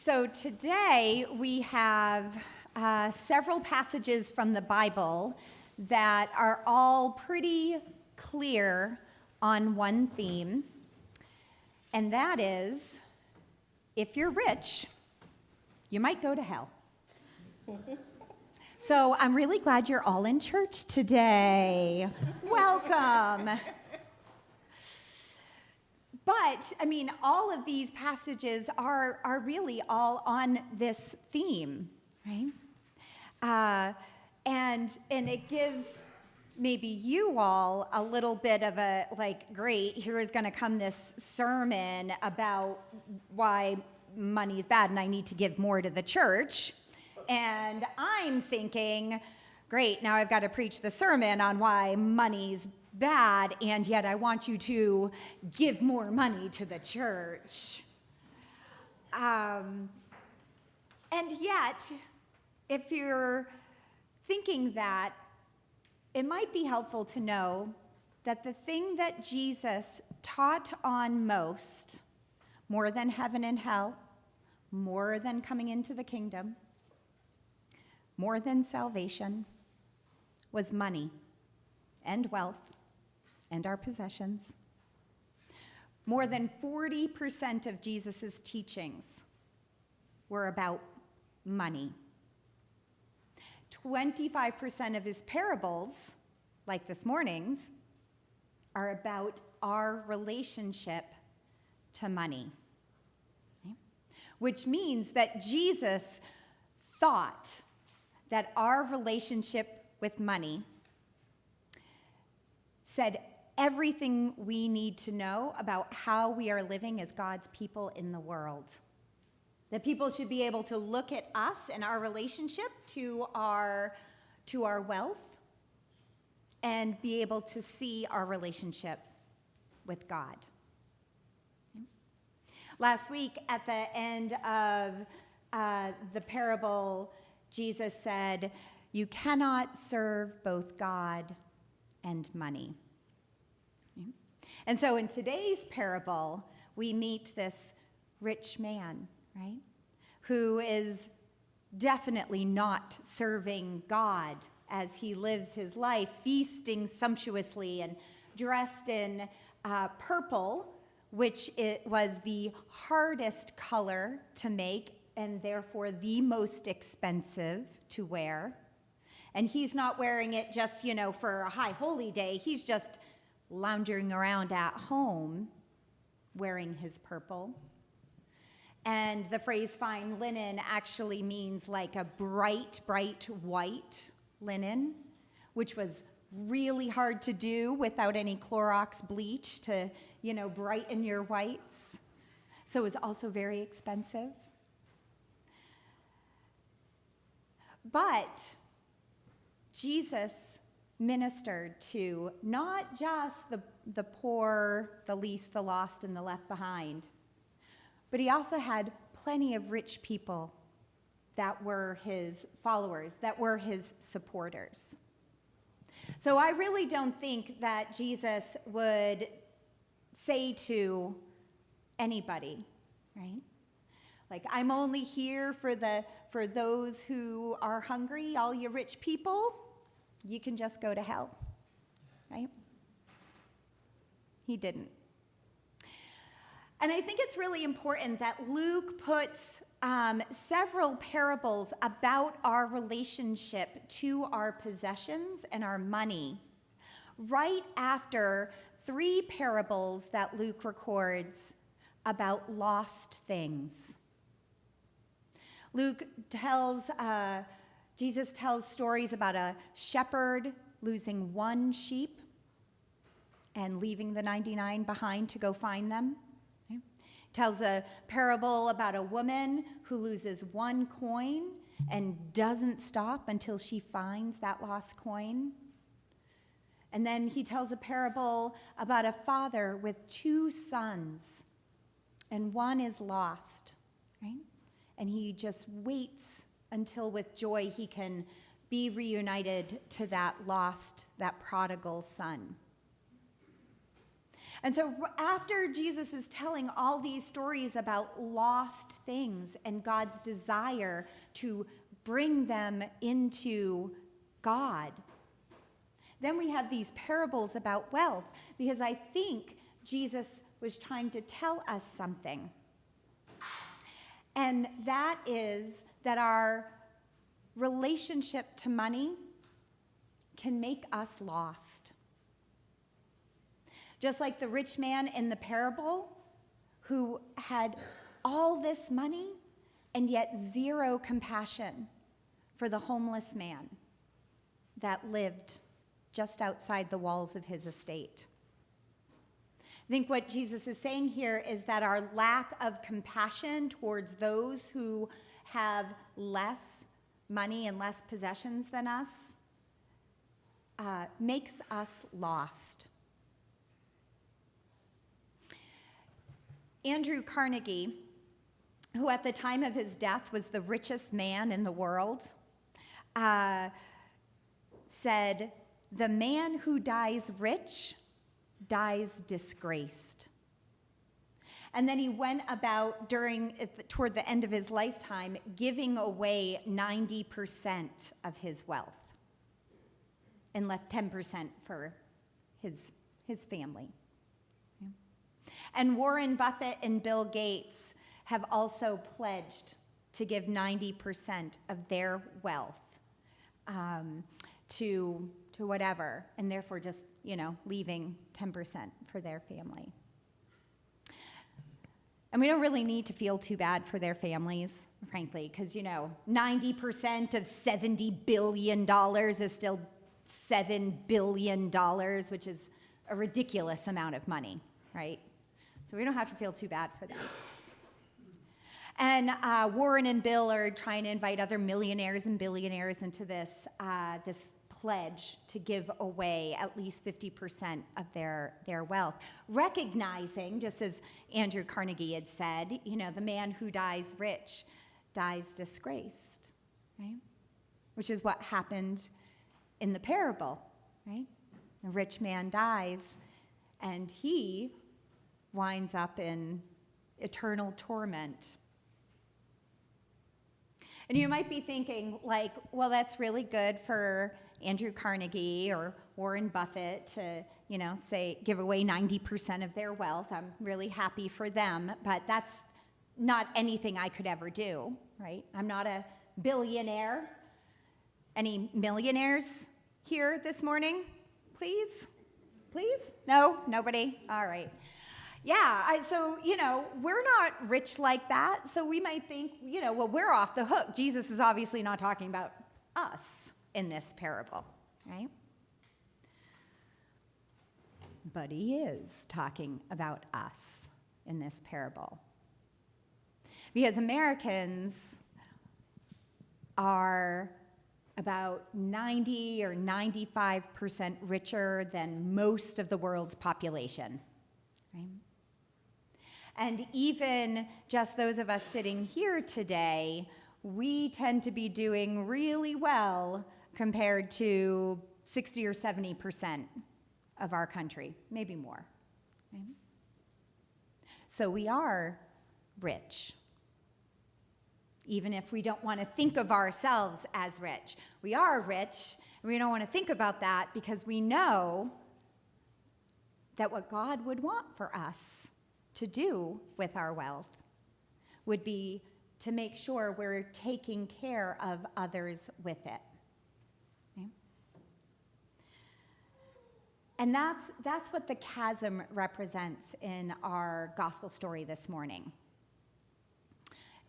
So today we have several passages from the Bible that are all pretty clear on one theme, and that is, if you're rich, you might go to hell. So I'm really glad you're all in church today. Welcome. But, all of these passages are really all on this theme, right? And it gives maybe you all a little bit of a, great, here is going to come this sermon about why money is bad and I need to give more to the church. And I'm thinking, great, now I've got to preach the sermon on why money's bad, and yet I want you to give more money to the church. And yet, if you're thinking that, it might be helpful to know that the thing that Jesus taught on most, more than heaven and hell, more than coming into the kingdom, more than salvation, was money and wealth and our possessions. More than 40% of Jesus' teachings were about money. 25% of his parables, like this morning's, are about our relationship to money. Okay? Which means that Jesus thought that our relationship with money said everything we need to know about how we are living as God's people in the world. That people should be able to look at us and our relationship to our wealth and be able to see our relationship with God. Last week, at the end of the parable, Jesus said, "You cannot serve both God and money." And so in today's parable, we meet this rich man, right? Who is definitely not serving God as he lives his life, feasting sumptuously and dressed in purple, which it was the hardest color to make and therefore the most expensive to wear. And he's not wearing it just, for a high holy day. He's just lounging around at home wearing his purple. And the phrase fine linen actually means like a bright, bright white linen, which was really hard to do without any Clorox bleach to, brighten your whites. So it was also very expensive. But Jesus ministered to not just the poor, the least, the lost, and the left behind, but he also had plenty of rich people that were his followers, that were his supporters. So I really don't think that Jesus would say to anybody, right? Like, I'm only here for those who are hungry, all you rich people, you can just go to hell, right? He didn't. And I think it's really important that Luke puts several parables about our relationship to our possessions and our money right after 3 parables that Luke records about lost things. Jesus tells stories about a shepherd losing one sheep and leaving the 99 behind to go find them. Okay. Tells a parable about a woman who loses one coin and doesn't stop until she finds that lost coin. And then he tells a parable about a father with 2 sons, and one is lost, right? And he just waits until with joy he can be reunited to that prodigal son. And so after Jesus is telling all these stories about lost things and God's desire to bring them into God, then we have these parables about wealth, because I think Jesus was trying to tell us something. And that is that our relationship to money can make us lost. Just like the rich man in the parable who had all this money and yet zero compassion for the homeless man that lived just outside the walls of his estate. I think what Jesus is saying here is that our lack of compassion towards those who have less money and less possessions than us makes us lost. Andrew Carnegie, who at the time of his death was the richest man in the world, said, "The man who dies rich dies disgraced." And then he went about toward the end of his lifetime giving away 90% of his wealth and left 10% for his family. And Warren Buffett and Bill Gates have also pledged to give 90% of their wealth to whatever, and therefore just, leaving 10% for their family. And we don't really need to feel too bad for their families, frankly, because, 90% of $70 billion is still $7 billion, which is a ridiculous amount of money, right? So we don't have to feel too bad for them. And Warren and Bill are trying to invite other millionaires and billionaires into this pledge to give away at least 50% of their wealth, recognizing, just as Andrew Carnegie had said, the man who dies rich dies disgraced, right? Which is what happened in the parable, right? The rich man dies, and he winds up in eternal torment. And you might be thinking, well, that's really good for Andrew Carnegie or Warren Buffett to, give away 90% of their wealth. I'm really happy for them, but that's not anything I could ever do, right? I'm not a billionaire. Any millionaires here this morning? Please? No? Nobody? All right. Yeah, so, we're not rich like that, so we might think, well, we're off the hook. Jesus is obviously not talking about us in this parable, right? But he is talking about us in this parable. Because Americans are about 90 or 95% richer than most of the world's population, right? And even just those of us sitting here today, we tend to be doing really well compared to 60 or 70% of our country, maybe more. Right? So we are rich, even if we don't want to think of ourselves as rich. We are rich, and we don't want to think about that because we know that what God would want for us to do with our wealth would be to make sure we're taking care of others with it. Okay? And that's what the chasm represents in our gospel story this morning.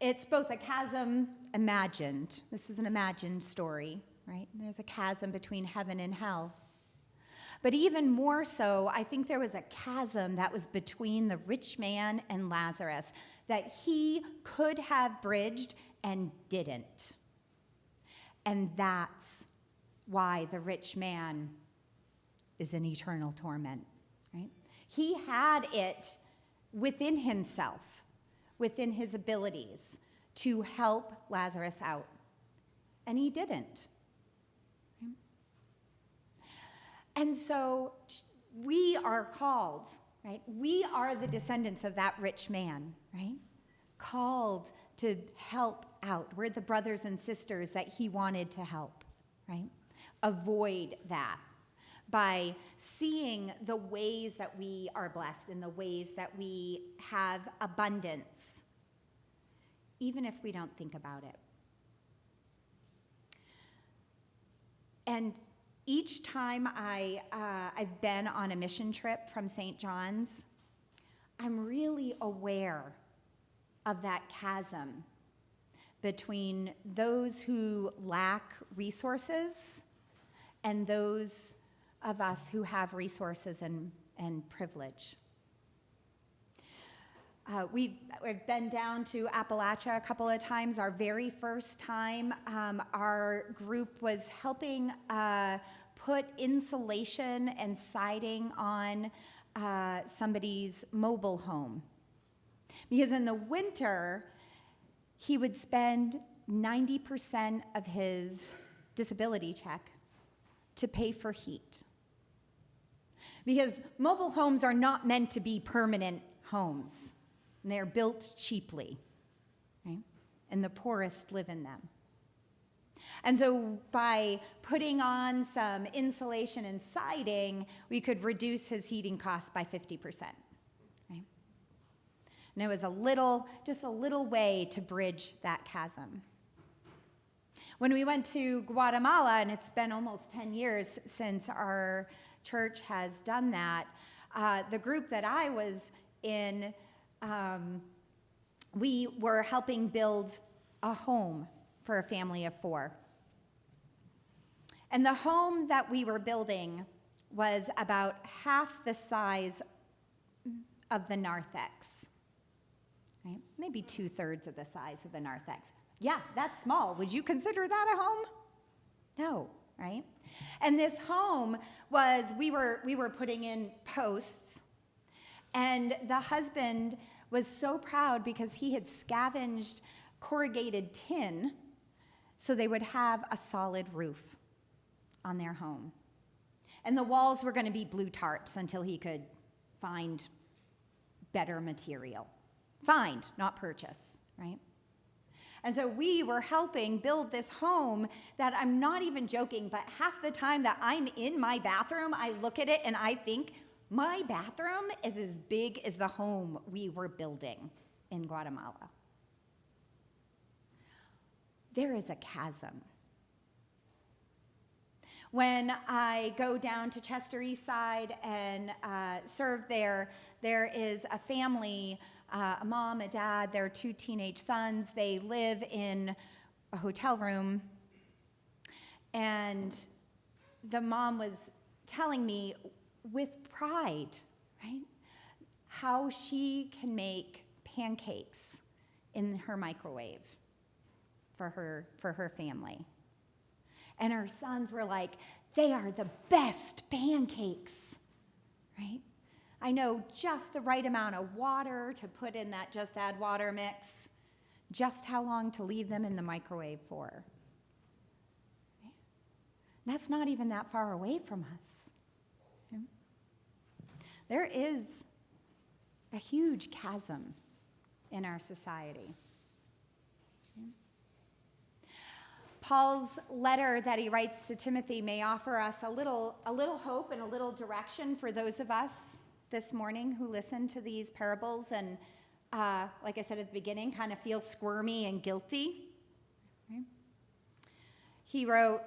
It's both a chasm imagined. This is an imagined story, right? There's a chasm between heaven and hell. But even more so, I think there was a chasm that was between the rich man and Lazarus that he could have bridged and didn't. And that's why the rich man is in eternal torment, right? He had it within himself, within his abilities to help Lazarus out, and he didn't. And so we are called right? We are the descendants of that rich man, right? Called to help out. We're the brothers and sisters that he wanted to help, right? Avoid that by seeing the ways that we are blessed and the ways that we have abundance, even if we don't think about it. And each time I've been on a mission trip from St. John's, I'm really aware of that chasm between those who lack resources and those of us who have resources and privilege. We've been down to Appalachia a couple of times. Our very first time, our group was helping put insulation and siding on somebody's mobile home. Because in the winter, he would spend 90% of his disability check to pay for heat. Because mobile homes are not meant to be permanent homes. And they're built cheaply, right? And the poorest live in them. And so by putting on some insulation and siding, we could reduce his heating costs by 50%, right? And it was just a little way to bridge that chasm. When we went to Guatemala, and it's been almost 10 years since our church has done that, the group that I was in, we were helping build a home for a family of 4. And the home that we were building was about half the size of the narthex, right? Maybe 2/3 of the size of the narthex. Yeah, that's small. Would you consider that a home? No, right? And this home was, we were putting in posts, and the husband was so proud because he had scavenged corrugated tin so they would have a solid roof on their home. And the walls were going to be blue tarps until he could find better material. Find, not purchase, right? And so we were helping build this home that, I'm not even joking, but half the time that I'm in my bathroom, I look at it and I think, my bathroom is as big as the home we were building in Guatemala. There is a chasm. When I go down to Chester East Side and serve there, there is a family, a mom, a dad, their 2 teenage sons. They live in a hotel room. And the mom was telling me with pride, right, how she can make pancakes in her microwave for her family. And her sons were like, they are the best pancakes, right? I know just the right amount of water to put in that just add water mix, just how long to leave them in the microwave for. Right? That's not even that far away from us. Okay? There is a huge chasm in our society. Paul's letter that he writes to Timothy may offer us a little hope and a little direction for those of us this morning who listen to these parables and, like I said at the beginning, kind of feel squirmy and guilty. Right? He wrote,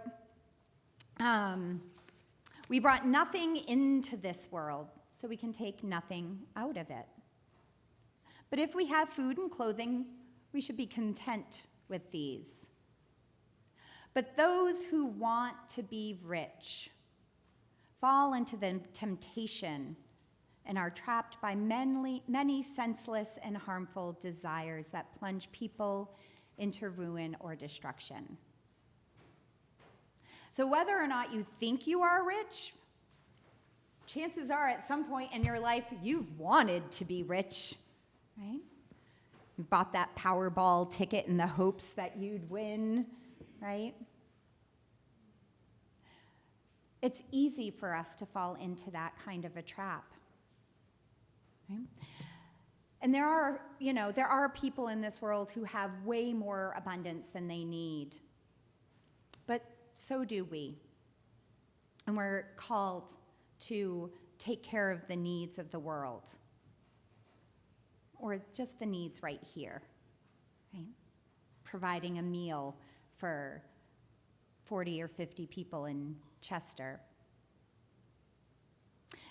we brought nothing into this world, so we can take nothing out of it. But if we have food and clothing, we should be content with these. But those who want to be rich fall into the temptation and are trapped by many senseless and harmful desires that plunge people into ruin or destruction. So whether or not you think you are rich, chances are at some point in your life you've wanted to be rich, right? You've bought that Powerball ticket in the hopes that you'd win, right? It's easy for us to fall into that kind of a trap. Right? And there are people in this world who have way more abundance than they need. But so do we. And we're called to take care of the needs of the world, or just the needs right here, right? Providing a meal for 40 or 50 people in Chester.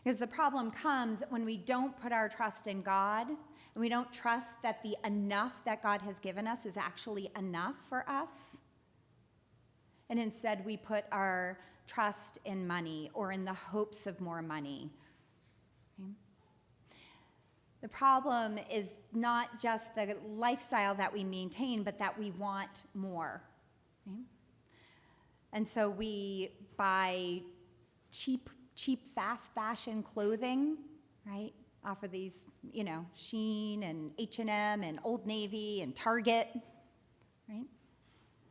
Because the problem comes when we don't put our trust in God, and we don't trust that the enough that God has given us is actually enough for us. And instead we put our trust in money or in the hopes of more money. Okay? The problem is not just the lifestyle that we maintain, but that we want more. Okay? And so we buy cheap, fast fashion clothing, right? Off of these, Shein and H&M and Old Navy and Target, right?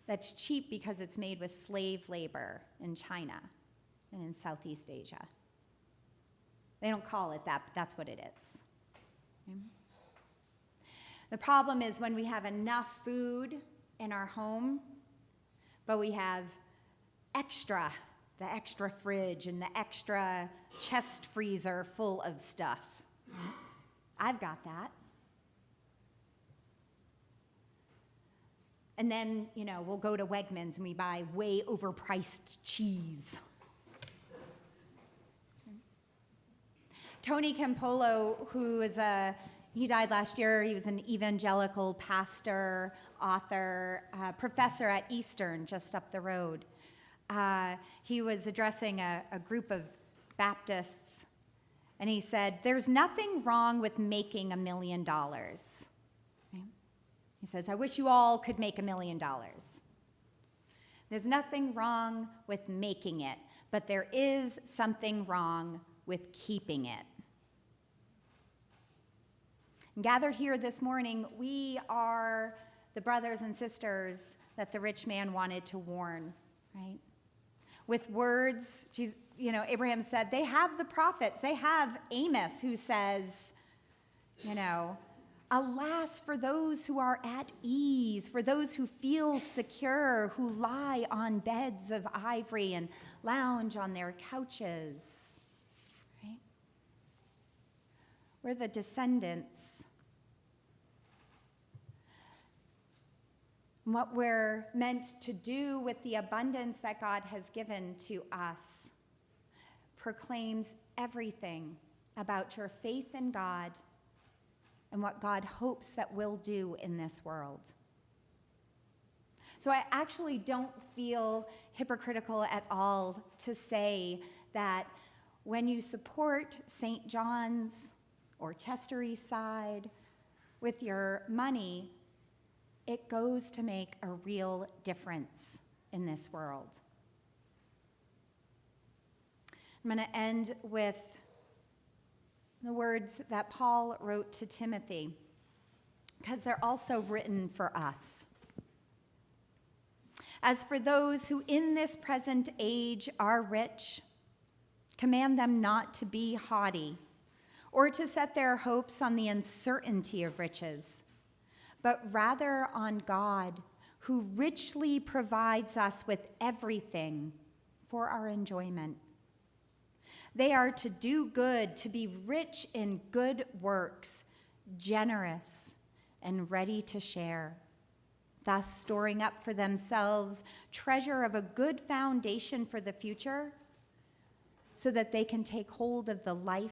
That's cheap because it's made with slave labor in China and in Southeast Asia. They don't call it that, but that's what it is. Okay? The problem is when we have enough food in our home, but we have the extra fridge and the extra chest freezer full of stuff. I've got that. And then, we'll go to Wegmans and we buy way overpriced cheese. Tony Campolo, he died last year. He was an evangelical pastor, author, professor at Eastern, just up the road. He was addressing a group of Baptists, and he said, "There's nothing wrong with making $1 million." Right? He says, "I wish you all could make $1 million. There's nothing wrong with making it, but there is something wrong with keeping it." And gathered here this morning, we are the brothers and sisters that the rich man wanted to warn, right? With words, Abraham said, they have the prophets. They have Amos who says, "Alas for those who are at ease, for those who feel secure, who lie on beds of ivory and lounge on their couches." Right? We're the descendants. And what we're meant to do with the abundance that God has given to us proclaims everything about your faith in God and what God hopes that we'll do in this world. So I actually don't feel hypocritical at all to say that when you support St. John's or Chester East Side with your money, it goes to make a real difference in this world. I'm going to end with the words that Paul wrote to Timothy, because they're also written for us. "As for those who in this present age are rich, command them not to be haughty or to set their hopes on the uncertainty of riches, but rather on God, who richly provides us with everything for our enjoyment. They are to do good, to be rich in good works, generous and ready to share, thus storing up for themselves treasure of a good foundation for the future, so that they can take hold of the life